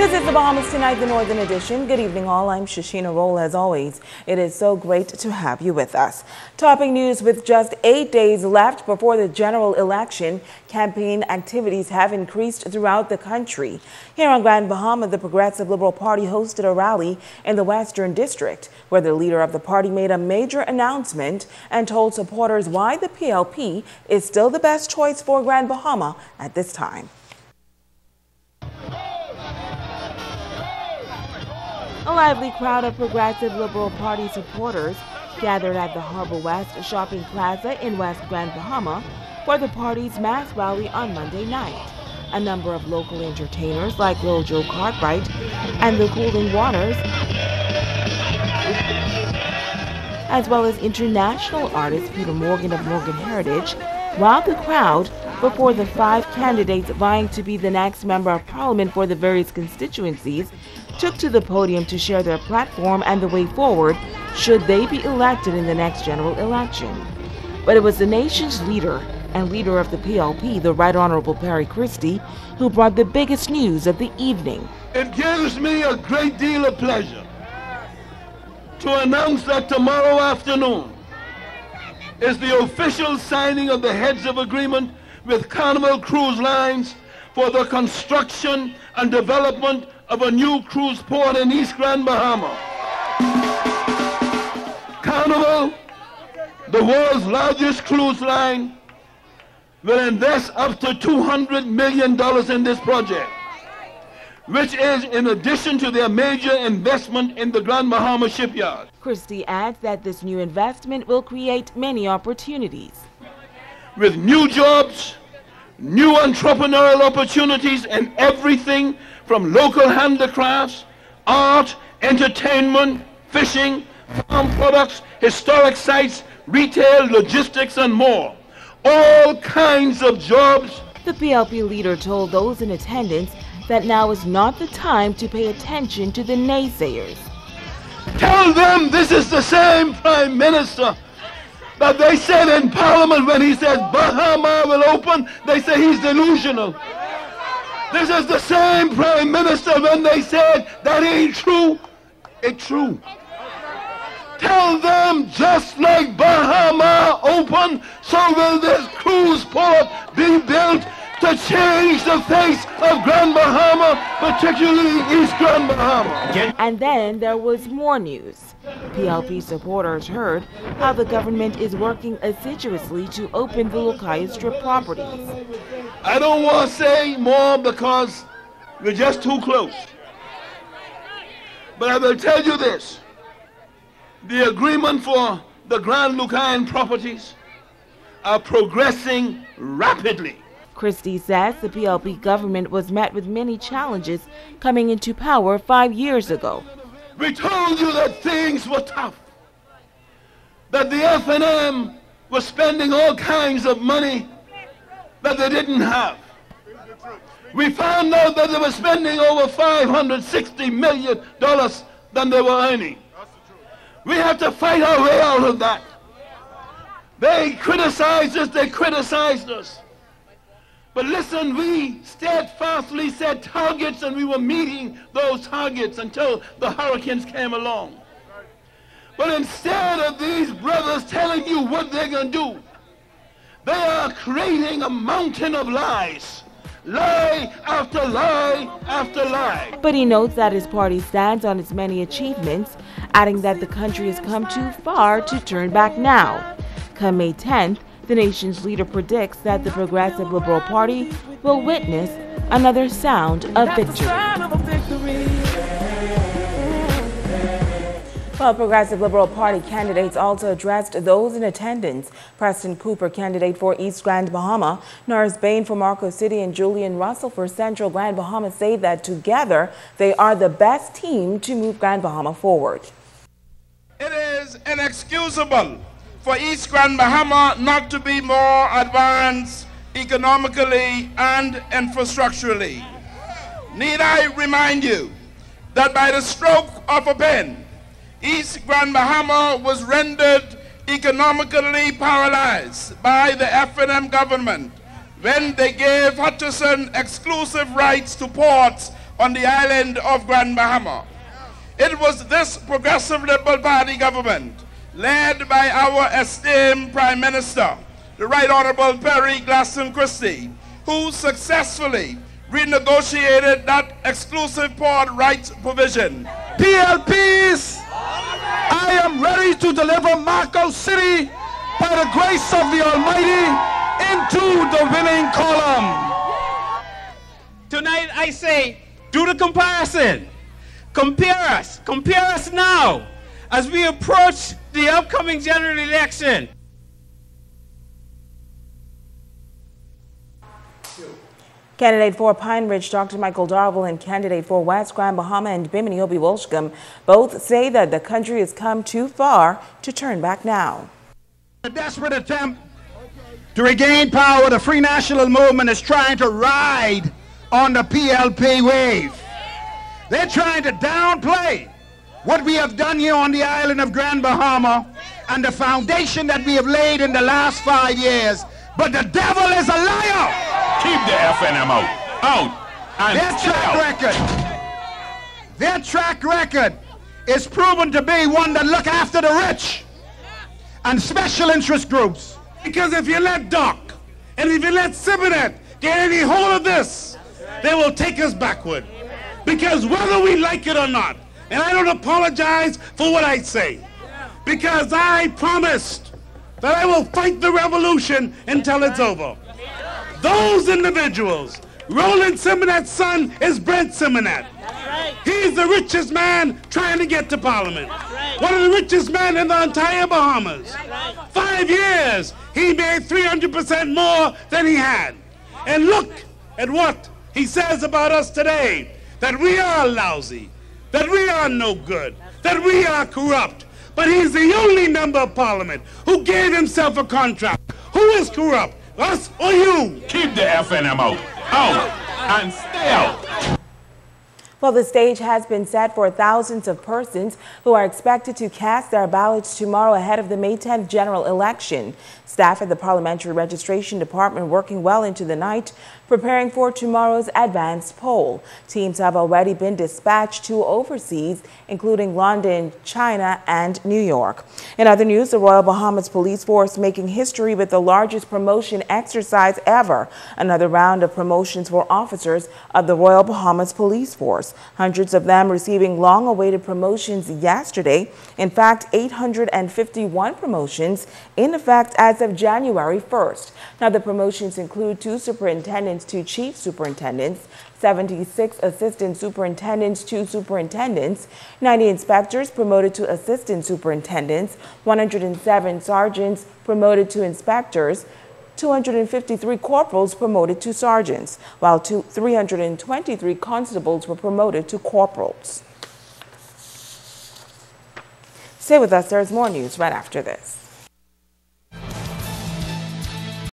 This is the Bahamas Tonight, the Northern Edition. Good evening, all. I'm Shashina Roll. As always, it is so great to have you with us. Topping news: with just 8 days left before the general election, campaign activities have increased throughout the country. Here on Grand Bahama, the Progressive Liberal Party hosted a rally in the Western District, where the leader of the party made a major announcement and told supporters why the PLP is still the best choice for Grand Bahama at this time. A lively crowd of Progressive Liberal Party supporters gathered at the Harbor West Shopping Plaza in West Grand Bahama for the party's mass rally on Monday night. A number of local entertainers like Lil Joe Cartwright and the Cooling Waters, as well as international artist Peter Morgan of Morgan Heritage, wowed the crowd before the 5 candidates vying to be the next Member of Parliament for the various constituencies took to the podium to share their platform and the way forward should they be elected in the next general election. But it was the nation's leader and leader of the PLP, the Right Honorable Perry Christie, who brought the biggest news of the evening. It gives me a great deal of pleasure to announce that tomorrow afternoon is the official signing of the heads of agreement with Carnival Cruise Lines for the construction and development of a new cruise port in East Grand Bahama. Carnival, the world's largest cruise line, will invest up to $200 million in this project, which is in addition to their major investment in the Grand Bahama shipyard. Christie adds that this new investment will create many opportunities, with new jobs, new entrepreneurial opportunities, and everything from local handicrafts, art, entertainment, fishing, farm products, historic sites, retail, logistics, and more. All kinds of jobs. The PLP leader told those in attendance that now is not the time to pay attention to the naysayers. Tell them this is the same Prime Minister that they said in Parliament when he said Bahama will open, they say he's delusional. This is the same Prime Minister when they said that ain't true, it's true. Tell them just like Bahama open, so will this cruise port be built to change the face of Grand Bahama, particularly East Grand Bahama. And then there was more news. PLP supporters heard how the government is working assiduously to open the Locaia Strip properties. I don't want to say more because we're just too close. But I will tell you this. The agreement for the Grand Locaia properties are progressing rapidly. Christie says the PLP government was met with many challenges coming into power 5 years ago. We told you that things were tough, that the F&M was spending all kinds of money that they didn't have. We found out that they were spending over $560 million than they were earning. We had to fight our way out of that. They criticized us. But listen, we steadfastly set targets, and we were meeting those targets until the hurricanes came along. But instead of these brothers telling you what they're going to do, they are creating a mountain of lies. Lie after lie after lie. But he notes that his party stands on its many achievements, adding that the country has come too far to turn back now. Come May 10th, the nation's leader predicts that the Progressive Liberal Party will witness another sound of victory. Well, Progressive Liberal Party candidates also addressed those in attendance. Preston Cooper, candidate for East Grand Bahama, Norris Bain for Marco City, and Julian Russell for Central Grand Bahama say that together they are the best team to move Grand Bahama forward. It is inexcusable for East Grand Bahama not to be more advanced economically and infrastructurally. Need I remind you that by the stroke of a pen, East Grand Bahama was rendered economically paralyzed by the F&M government when they gave Hutchison exclusive rights to ports on the island of Grand Bahama. It was this progressive Liberal Party government, led by our esteemed Prime Minister, the Right Honorable Perry Glaston Christie, who successfully renegotiated that exclusive port rights provision. PLPs, I am ready to deliver Marco City by the grace of the Almighty into the winning column. Tonight I say, do the comparison. Compare us now as we approach the upcoming general election. Candidate for Pine Ridge, Dr. Michael Darville, and candidate for West Grand Bahama and Bimini, Obi Walshcombe, both say that the country has come too far to turn back now. A desperate attempt to regain power, the Free National Movement is trying to ride on the PLP wave. They're trying to downplay what we have done here on the island of Grand Bahama and the foundation that we have laid in the last 5 years. But the devil is a liar. Keep the FNM out, and their track record is proven to be one that look after the rich and special interest groups. Because if you let Doc and if you let Sibinet get any hold of this, they will take us backward. Because whether we like it or not, and I don't apologize for what I say, because I promised that I will fight the revolution until it's over. Those individuals, Roland Simonet's son is Brent Simonet. He's the richest man trying to get to Parliament. One of the richest men in the entire Bahamas. 5 years, he made 300% more than he had. And look at what he says about us today, that we are lousy, that we are no good, that we are corrupt. But he's the only member of Parliament who gave himself a contract. Who is corrupt? Us or you? Keep the FNM out, and stay out. Well, the stage has been set for thousands of persons who are expected to cast their ballots tomorrow ahead of the May 10th general election. Staff at the Parliamentary Registration Department working well into the night, preparing for tomorrow's advanced poll. Teams have already been dispatched to overseas, including London, China, and New York. In other news, the Royal Bahamas Police Force making history with the largest promotion exercise ever. Another round of promotions for officers of the Royal Bahamas Police Force. Hundreds of them receiving long-awaited promotions yesterday. In fact, 851 promotions in effect as of January 1st. Now, the promotions include 2 superintendents to chief superintendents, 76 assistant superintendents to superintendents, 90 inspectors promoted to assistant superintendents, 107 sergeants promoted to inspectors, 253 corporals promoted to sergeants, while 323 constables were promoted to corporals. Stay with us, there's more news right after this.